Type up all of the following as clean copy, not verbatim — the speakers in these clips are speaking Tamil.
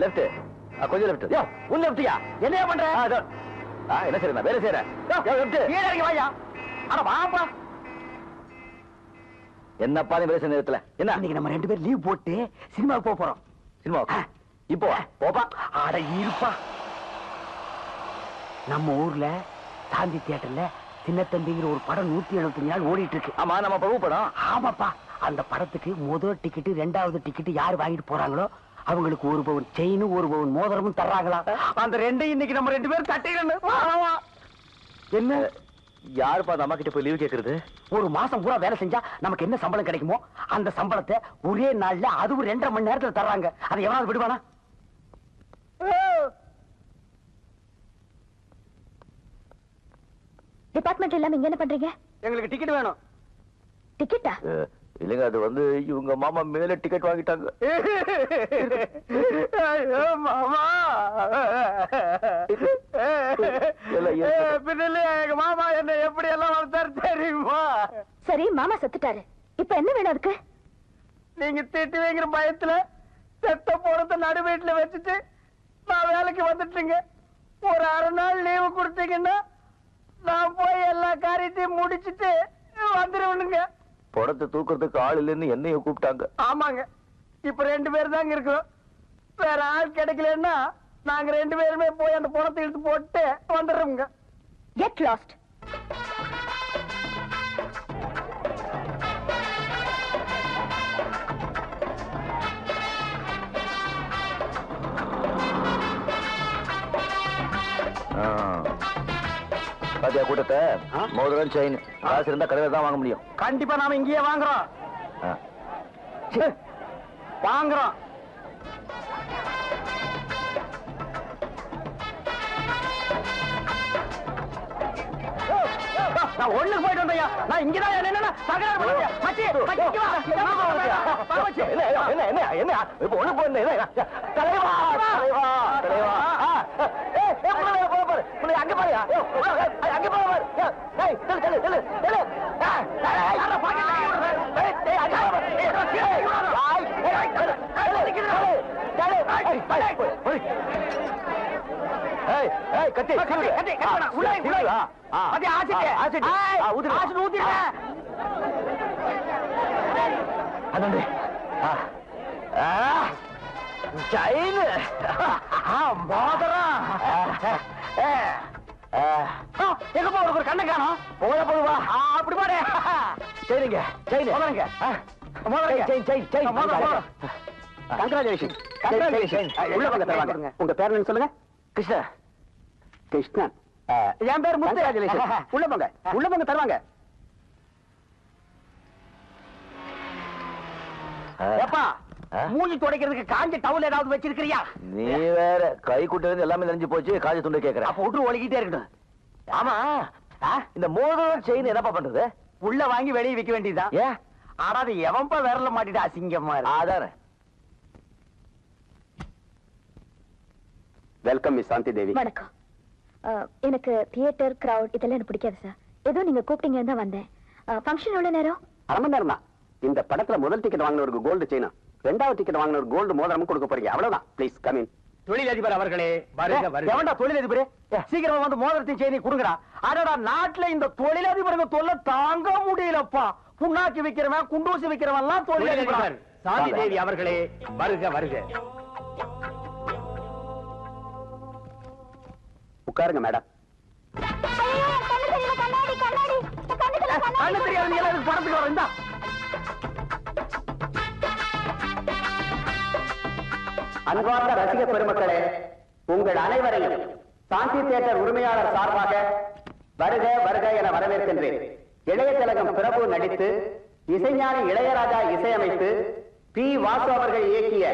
லெஃப்ட் கொஞ்சம் லெஃப்ட் உன் லெஃப்டியா என்ன பண்ற என்ன சரி நான் வேலை செய்யறேன் லெஃப்ட் வாயா அட வாப்பா என்னப்பா நீ வேலை நேரத்துல என்ன இன்னைக்கு நம்ம 2 பேரும் லீவ் போட்டு சினிமாவுக்கு போறோம் சினிமாவுக்கு இப்போ போப்பா அட இருப்பா நம்ம ஊர்ல சாந்தி தியேட்டர்ல சின்னத்தம்பிங்கிற ஒரு படம் 175 நாள் ஓடிட்டு இருக்கு ஆமா நம்ம பிரபு படம் ஆமாப்பா அந்த படத்துக்கு முதல் டிக்கெட் 2வது டிக்கெட் யார் வாங்கிட்டு போறாங்களோ அவங்களுக்கு 1 பவுன் செயினும் 1 பவுன் மோதிரமும் தர்றாங்களா அந்த ரெண்டையும் இன்னைக்கு நம்ம 2 பேரும் கட்டிடணும் என்ன யாருப்பா அந்த அம்மா கிட்ட போய் லீவ் கேக்குறது ஒரு மாசம் பூரா வேலை செஞ்சா நமக்கு என்ன சம்பளம் கிடைக்குமோ அந்த சம்பளத்தை ஒரே நாள்ல அதுவும் 2.5 மணி நேரத்துல தர்றாங்க அதை எவனாவது விடுவானா டிபார்ட்மெண்ட் எல்லாம் இங்க என்ன பண்றீங்க எங்களுக்கு டிக்கெட் வேணும் டிக்கெட்டா இல்லங்க அது வந்து இவங்க மாமா மேல டிக்கெட் வாங்கிட்டாங்க மாமா எங்க மாமா என்ன எப்படி எல்லாம் வளர்த்தாரு தெரியுமா சரி மாமா செத்துட்டாரு இப்ப என்ன வேணும் அதுக்கு நீங்க திட்டுவீங்கிற பயத்துல செத்த போறத நடு வீட்டுல வச்சுட்டு நான் வேலைக்கு வந்துட்டுங்க ஒரு 1/2 நாள் லீவு கொடுத்தீங்கன்னா நான் போய் எல்லா காரியத்தையும் முடிச்சிட்டு வந்துருவனுங்க படத்தை தூக்குறதுக்கு ஆள் இல்லைன்னு என்னைய கூப்பிட்டாங்க ஆமாங்க இப்ப 2 பேர் தாங்க இருக்கோம் வேற ஆள் கிடைக்கலன்னா நாங்க 2 பேருமே போய் அந்த படத்தை இழுத்து போட்டு வந்துடுறோங்க கெட் லாஸ்ட் பாத்தியா கூட்டத்தை மோதிரம் செயின் காசு இருந்தா கடையில தான் வாங்க முடியும் கண்டிப்பா நாம இங்கேயே வாங்குறோம் வாங்குறோம் நான் ஒண்ணுக்கு போயிட்டு வந்தையா நான் இங்கதான் என்ன தகராறு பண்ண மச்சி என்ன என்ன என்ன இப்ப ஒண்ணு போயிருந்தேன் தலைவா தலைவா தலைவா அங்க பாரு அங்க பாரு கத்தி எங்கப்பா உனக்கு ஒரு கண்ணை காணும் போவா அப்படி பாரு சரிங்க செயின் முதலுங்க chain chain chain congratulation congratulation உள்ள வாங்க தருவாங்க உங்க பேர் என்ன சொல்லுங்க கிருஷ்ணா கிருஷ்ணன் என் பேர் முத்து உள்ள போங்க தருவாங்க ஏப்பா மூஞ்சி துடைக்கிறதுக்கு காஞ்ச டவுல் ஏதாவது வச்சிருக்கிறியா நீ வேற கை குட்டு எல்லாமே நெஞ்சு போச்சு காஞ்ச துண்டு கேக்குற அப்ப விட்டு ஒழுகிட்டே இருக்கட்டும் ஆமா இந்த மோதிரம் செயின் என்னப்பா பண்றது உள்ள வாங்கி வெளியே விற்க வேண்டியதுதான் ஏன் ஆடாது எவன்பா விரல மாட்டிட்டு அசிங்கமா அதான வெல்கம் மிஸ் சாந்தி தேவி வணக்கம் எனக்கு தியேட்டர் கிரவுட் இதெல்லாம் எனக்கு பிடிக்காது சார் ஏதோ நீங்க கூப்பிட்டீங்கன்னு தான் வந்தேன் ஃபங்க்ஷன் எவ்வளவு நேரம் 1/2 மணி நேரம் தான் இந்த படத்துல முதல் டிக்கெட் வாங்கினவருக்கு கோல்டு செயினா 2வது டிக்கெட் வாங்கினவர் கோல்டு மோதிரமும் கொடுக்க போறீங்க அவ்வளவுதான் ப்ளீஸ் கம் இன் தொழிலதிபர் அவர்களே வருக வருக எவன்டா தொழிலதிபரே சீக்கிரமா வந்து மோதிரத்தையும் செயினையும் கொடுங்கடா அடடா நாட்டுல இந்த தொழிலதிபருக்கு தொல்லை தாங்க முடியலப்பா புண்ணாக்கி விக்கிறவன் குண்டூசி விக்கிறவன் எல்லாம் தொழிலதிபர் சாந்தி தேவி அவர்களே வருக வருக உட்காருங்க மேடம் கண்ணு தெரியாது எல்லாரும் படத்துக்கு வர இந்தா அன்பார்ந்த ரசிக பெருமக்களே உங்கள் அனைவரையும் சாந்தி தியேட்டர் உரிமையாளர் சார்பாக வருக வருக என வரவேற்கின்றேன் இளைய திலகம் பிரபு நடித்து இசைஞானி இளையராஜா இசையமைத்து பி வாசு அவர்கள் இயக்கிய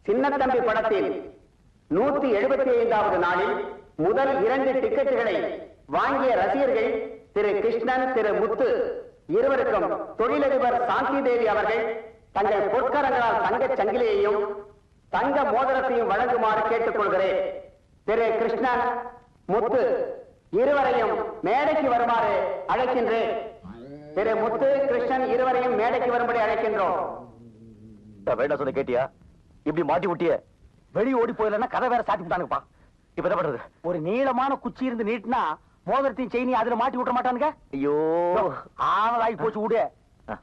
சின்னத்தம்பி படத்தில் 175வது நாளில் முதல் 2 டிக்கெட்டுகளை வாங்கிய ரசிகர்கள் திரு கிருஷ்ணன் திரு முத்து இருவருக்கும் தொழிலதிபர் சாந்தி தேவி அவர்கள் தங்கள் பொற்கரங்களால் தங்கச் சங்கிலியையும் தங்க மோதிரத்தையும் வழங்குமாறு கேட்டுக் கொள்கிறேன் திரு கிருஷ்ணன் முத்து இருவரையும் மேடைக்கு வருமாறு அழைக்கின்றேன் திரு முத்து கிருஷ்ணன் இருவரையும் மேடைக்கு வரும்படி அழைக்கின்றோம் வேண்டாம் சொன்ன கேட்டியா இப்படி மாட்டி விட்டிய வெளியே ஓடி போயிடலன்னா கதை வேற சாத்தி விட்டானுங்கப்பா. இப்ப என்ன பண்றது? ஒரு நீளமான குச்சி இருந்து நீட்டினா மோதிரத்தையும் செயினி அதுல மாட்டி விட மாட்டானுங்க. ஐயோ ஆனதாகி போச்சு. விடு,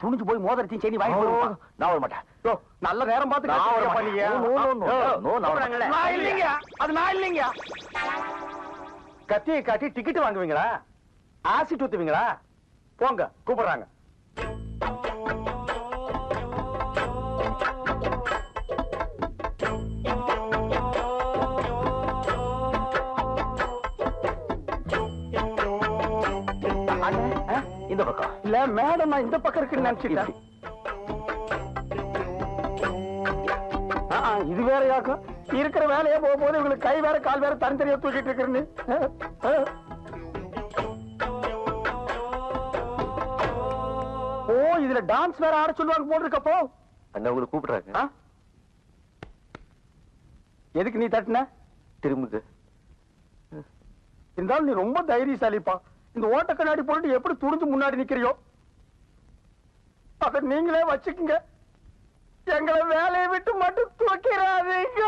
துணிஞ்சு போய் மோதிரத்தையும் செயினி வாங்கி போடுவோம். நான் வர மாட்டேன். நல்ல நேரம் பார்த்து அது நான் இல்லைங்க. கத்தியை காட்டி டிக்கெட் வாங்குவீங்களா? ஆசிட் ஊத்துவீங்களா? போங்க, கூப்பிடுறாங்க. இந்த பக்கம் இல்ல மேடம், நான் இந்த பக்கம் இருக்குன்னு நினைச்சிட்டேன். இது வேற யாக்கும் இருக்கிற வேலையே போக போது இவங்களுக்கு கை வேற கால் வேற தனித்தனியா தூக்கிட்டு இருக்கிறேன்னு. ஓ, இதுல டான்ஸ் வேற ஆட சொல்லுவாங்க போட்டிருக்கப்போ. அண்ணா உங்களுக்கு கூப்பிடுறாங்க. எதுக்கு நீ தட்டின? திரும்புது. இருந்தாலும் நீ ரொம்ப தைரியசாலிப்பா. இந்த ஓட்ட கண்ணாடி போட்டு எப்படி துணிஞ்சு முன்னாடி நிக்கிறியோ அத நீங்களே வச்சுக்குங்க. எங்களை வேலையை விட்டு மட்டும் தூக்கிறாதீங்க.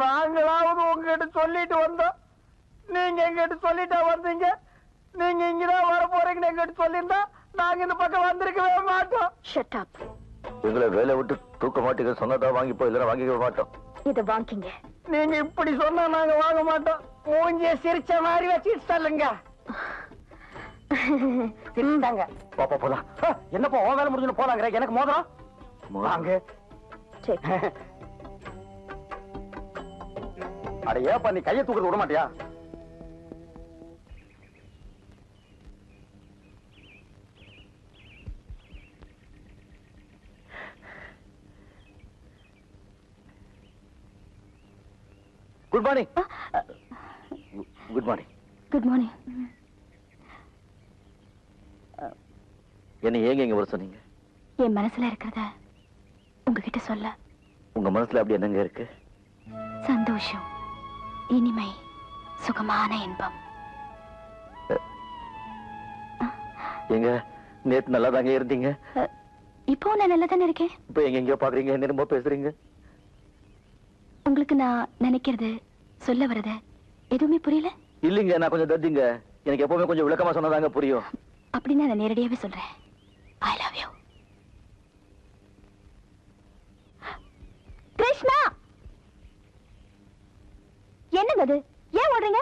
நாங்களாவது உங்ககிட்ட சொல்லிட்டு வந்தோம், நீங்க எங்கிட்ட சொல்லிட்டா வந்தீங்க. நீங்க இங்கதான் வர போறீங்கன்னு எங்கிட்ட சொல்லியிருந்தா நாங்க இந்த பக்கம் வந்திருக்கவே மாட்டோம். Shut up. எங்களை வேலை விட்டு தூக்க மாட்டீங்க. சொன்னதா வாங்கிப்போம், இல்லைன்னா வாங்கிக்க மாட்டோம். இத வாங்கிங்க. நீங்க இப்படி சொன்னா நாங்க வாங்க மாட்டோம். மூஞ்சிய சிரிச்ச மாதிரி வச்சுட்டு சொல்லுங்க. சிரிச்சாங்க. பாப்பா போலாம். என்னப்பா உன் வேலை முடிஞ்சு போலாங்கிற? எனக்கு மோதிரம் வாங்க. அட ஏப்பா நீ கையை தூக்குறது விட மாட்டியா? Good morning. Good morning. Good morning. என்ன ஏங்க இங்க வர சொன்னீங்க? என் மனசுல இருக்கிறத உங்ககிட்ட சொல்ல. உங்க மனசுல அப்படி என்னங்க இருக்கு? சந்தோஷம், இனிமை, சுகமான இன்பம். எங்க நேத்து நல்லா தாங்க இருந்தீங்க. இப்போ நான் நல்லா தானே இருக்கேன். இப்ப எங்க எங்கயோ பாக்குறீங்க, என்ன ரொம்ப பேசுறீங்க. உங்களுக்கு நான் நினைக்கிறது, சொல்ல வர்றது எதுவுமே புரியல? இல்லீங்க, நான் கொஞ்சம் தத்திங்க. எனக்கு எப்பவுமே கொஞ்சம் விளக்கமா சொன்னதாங்க புரியும். அப்படின்னு நான் நேரடியாவே சொல்றேன். I love you. கிருஷ்ணா, என்னங்க அது? ஏன் ஓடுறீங்க?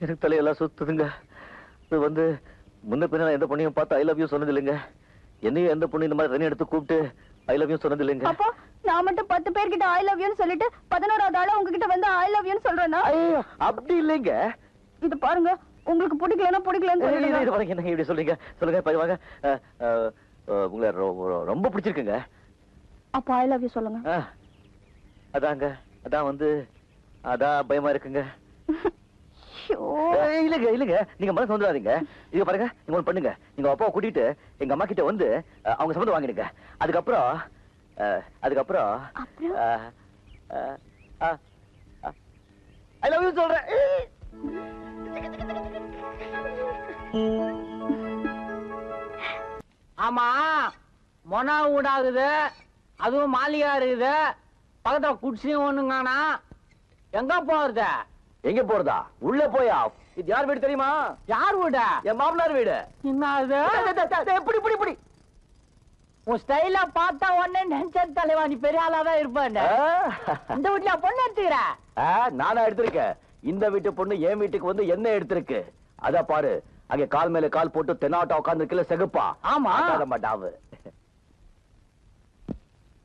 எனக்கு தலையெல்லாம் சுத்துதுங்க. இது வந்து முன்ன பின்ன எந்த பொண்ணையும் பார்த்து ஐ லவ் யூ சொன்னது இல்லைங்க. என்னையும் எந்த பொண்ணு இந்த மாதிரி தண்ணி எடுத்து கூப்பிட்டு ஐ லவ் யூ சொன்னது இல்லைங்க. அப்போ நான் மட்டும் 10 பேர்கிட்ட ஐ லவ் யூன்னு சொல்லிட்டு 11வது ஆளா உங்ககிட்ட வந்து ஐ லவ் யூன்னு சொல்றேன்னா? ஐயோ அப்படி இல்லைங்க. இது பாருங்க, உங்களுக்கு பிடிக்கலன்னா பிடிக்கலன்னு சொல்லுங்க. இது பாருங்க, என்ன இப்படி சொல்றீங்க? சொல்லுங்க பரிவாங்க. உங்களை ரொம்ப பிடிச்சிருக்குங்க. அப்போ ஐ லவ் யூ சொல்லுங்க. அதாங்க, அதான் வந்து அதான் பயமா இருக்குங்க. இல்லங்க இல்லங்க, நீங்க மனசு வந்துடாதீங்க. இத பாருங்க, நீங்க ஒண்ணு பண்ணுங்க. நீங்க அப்பாவை கூட்டிட்டு எங்க அம்மா கிட்ட வந்து அவங்க சம்மதம் வாங்கிடுங்க. அதுக்கப்புறம் ஐ லவ் யூ சொல்றேன். ஆமா, மொனா ஊடாகுது, அதுவும் மாளிகா இருக்குது, பக்கத்துல குடிசையும் ஒண்ணுங்கானா. எங்க போறது? எங்க போறதா? உள்ள போயா? இது யார் வீடு தெரியுமா? யார் வீடு? என் மாமனார் வீடு. என்ன அது? எப்படி இப்படி இப்படி உன் ஸ்டைல பார்த்தா உடனே நினைச்ச தலைவா நீ பெரிய ஆளாதான் இருப்பேன். இந்த வீட்டுல பொண்ணு எடுத்துக்கிற? நானா எடுத்திருக்கேன். இந்த வீட்டு பொண்ணு என் வீட்டுக்கு வந்து என்ன எடுத்திருக்கு? அத பாரு, அங்க கால் மேல கால் போட்டு தென்னாட்டா உட்கார்ந்து செகுப்பா. ஆமா மாட்டாவு.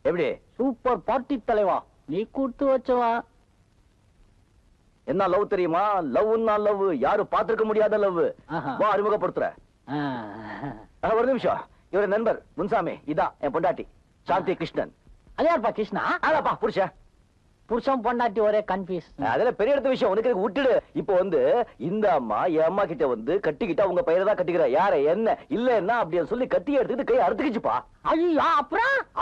எப்படி? சூப்பர் பார்ட்டி தலைவா, நீ கூட்டு வச்சவா. என்ன லவ் தெரியுமா? லவ்னா லவ், யாரும் பார்த்திருக்க முடியாத லவ். வா அறிமுகப்படுத்துற. ஒரு நிமிஷம். இவர நண்பர் முன்சாமி, இதான் என் பொண்டாட்டி சாந்தி கிருஷ்ணன். அதையாப்பா கிருஷ்ணா? அதாப்பா புருஷன். புருஷன் பொண்டாட்டி ஒரே கன்ஃபியூஸ். அதெல்லாம் பெரிய இடத்து விஷயம், உனக்கு விட்டுடு. இப்போ வந்து இந்த அம்மா என் அம்மா கிட்ட வந்து கட்டிக்கிட்டா உங்க பையனை தான் கட்டிக்கிற. யார என்ன இல்லன்னா அப்படின்னு சொல்லி கட்டி எடுத்துக்கிட்டு கை அறுத்துக்கிச்சுப்பா. ஐயோ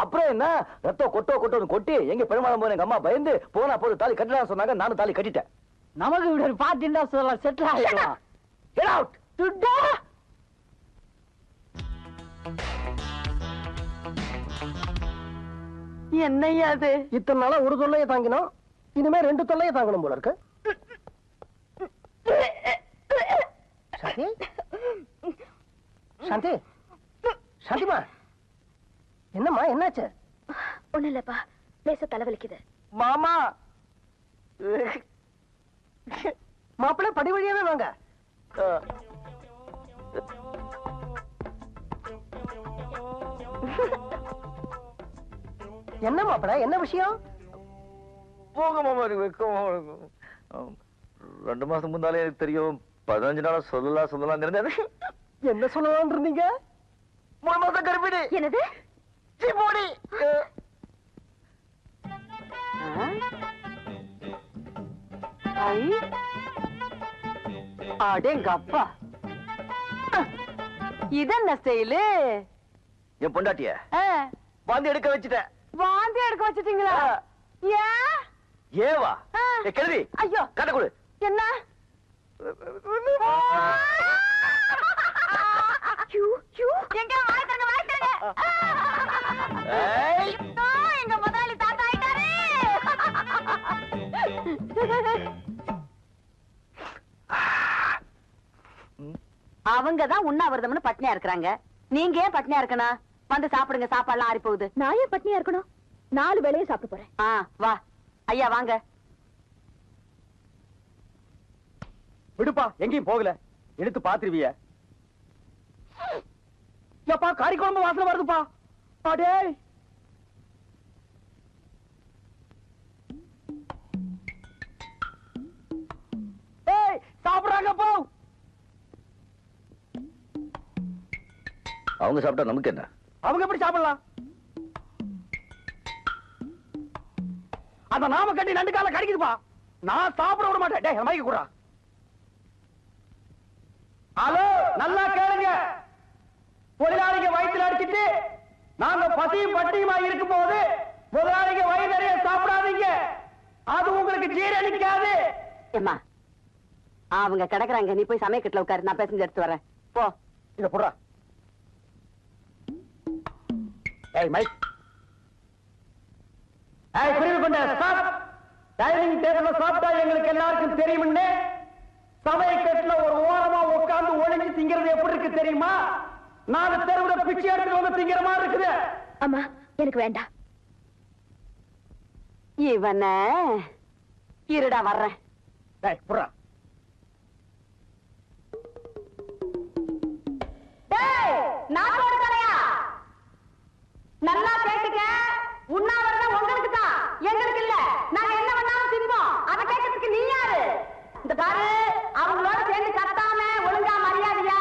அப்புறம் என்ன ரத்தம் கொட்டோன்னு கொட்டி எங்க பெருமாள் போன எங்க அம்மா பயந்து போனா போது தாலி கட்டலாம் சொன்னாங்க. நானும் தாலி கட்டிட்டேன். நமக்கு இப்படி ஒரு பாத்திண்டா சொல்லலாம், செட்டில் ஆகிடலாம். Get out! என்னையா அது? இத்தனை நாளா ஒரு தொல்லையை தாங்கினோம், இனிமே 2 தொல்லையை தாங்கணும் போல இருக்கு. சாந்தி, சாந்தி, சாந்திமா, என்னம்மா என்னாச்சு? ஒண்ணு இல்லப்பா, லேசா தலைவலிக்குது. மாமா, மாப்பிள்ளை படி வழியாவே வாங்க. என்ன மாப்பிள்ளை, என்ன விஷயம்? போங்க மாமா, எனக்கு வெக்கமா இருக்கும். 2 மாசம் முன்னாலே எனக்கு தெரியும், 15 நாளா சொல்லலாம் இருந்தேன். என்ன சொல்லலாம்னு இருந்தீங்க? 3 மாசம் கருப்பிடி. என்னது? போடி. அடேங்கப்பா, இதென்ன ஸ்டைலு? என் பொண்டாட்டிய வாந்தி எடுக்க வச்சுட்டேன். வாந்தி எடுக்க வச்சிட்டீங்களா? ஏன்? ஏவா? கேள்வி. ஐயோ, கட்ட கொடு. என்ன? எங்க வாய்த்தங்க வாய்த்தங்க. எங்க முதலாளி தாத்தா ஆயிட்டாரு. அவங்கதான் உண்ணாவிரதம்னு பட்னியா இருக்கிறாங்க. நீங்க ஏன் பட்னியா இருக்கணும்? வந்து சாப்பிடுங்க, சாப்பாடுலாம் ஆறி போகுது. நான் ஏன் பட்னியா இருக்கணும்? 4 வேளையும் சாப்பிட்டு போறேன். வா ஐயா, வாங்க. விடுப்பா, எங்கேயும் போகல, எடுத்து பாத்துருவிய. எப்பா, கறி குழம்பு வாசனை வருதுப்பா. அடே, ஏய், சாப்பிடுறாங்க போ. அவங்க சாப்பிட்டா நமக்கு என்ன? அவங்க எப்படி சாப்பிடலாம்? அந்த நாம கட்டி 2 கால கடிக்குதுப்பா. நான் சாப்பிட விட மாட்டேன். டேய், மைக்க குடுறா. ஹலோ, நல்லா கேளுங்க. தொழிலாளிங்க வயிற்றுல அடிச்சிட்டு நாங்க பசியும் பட்டியுமா இருக்கும் போது முதலாளிங்க வயிறு நிறைய சாப்பிடாதீங்க. அது உங்களுக்கு ஜீரணிக்காது. ஏம்மா, அவங்க கிடக்குறாங்க, நீ போய் சமயக்கட்டுல உட்காரு, நான் பேசஞ்சு எடுத்து வரேன். போ. இத போடுறா. ஏய் மைக், ஏய் பிரிவு கொண்ட ஸ்டாப். டைனிங் டேபிள்ல சாப்பிட்டா எங்களுக்கு எல்லாருக்கும் தெரியும்னு சமயக்கட்டுல ஒரு ஓரமா உட்கார்ந்து ஒளிஞ்சு திங்கிறது எப்படி இருக்கு தெரியுமா? 4 தெருவுல பிச்சை எடுத்துட்டு வந்து திங்கிற மாதிரி இருக்குது. அம்மா, எனக்கு வேண்டாம். இவன இருடா வர்றேன். டேய் புறா. டேய், நாட்டோட தலையா, நல்லா கேட்டுக்க. உண்ணாவிரதம் உங்களுக்கு தான், எங்களுக்கு இல்ல. நாங்க என்ன பண்ணாலும் தின்போம். அதை கேட்கறதுக்கு நீ யாரு? இந்த பாரு, அவங்களோட சேர்ந்து கத்தாம ஒழுங்கா மரியாதையா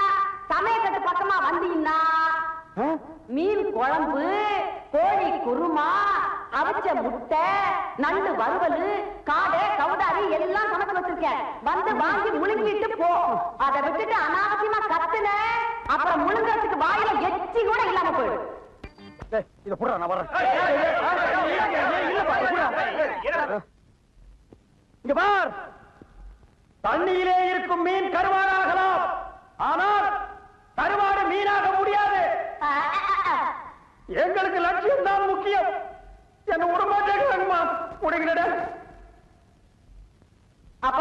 சமயக்கட்டு பக்கமா வந்தீங்கன்னா மீன் குழம்பு, கோழி குருமா, அவிச்ச முட்டை, நண்டு வறுவல், காடை, கவுதாரி எல்லாம் சமைச்சு வச்சிருக்கேன். வந்து வாங்கி முழுங்கிட்டு போ. அதை விட்டுட்டு அனாவசியமா கத்துன, அப்புறம் முழுங்கறதுக்கு வாயில எச்சி கூட இல்லாம போயிடும். டேய், இத புறா, நான் வரேன். இங்க பார், தண்ணியிலே இருக்கும் மீன் கருவாடாகலாம், ஆனால் கருவாடு மீனாக முடியாது. எங்களுக்கு லட்சியம் தான் முக்கியம். என்ன உடம்பாட்டேங்கம்மா, உடைகிறட. அப்ப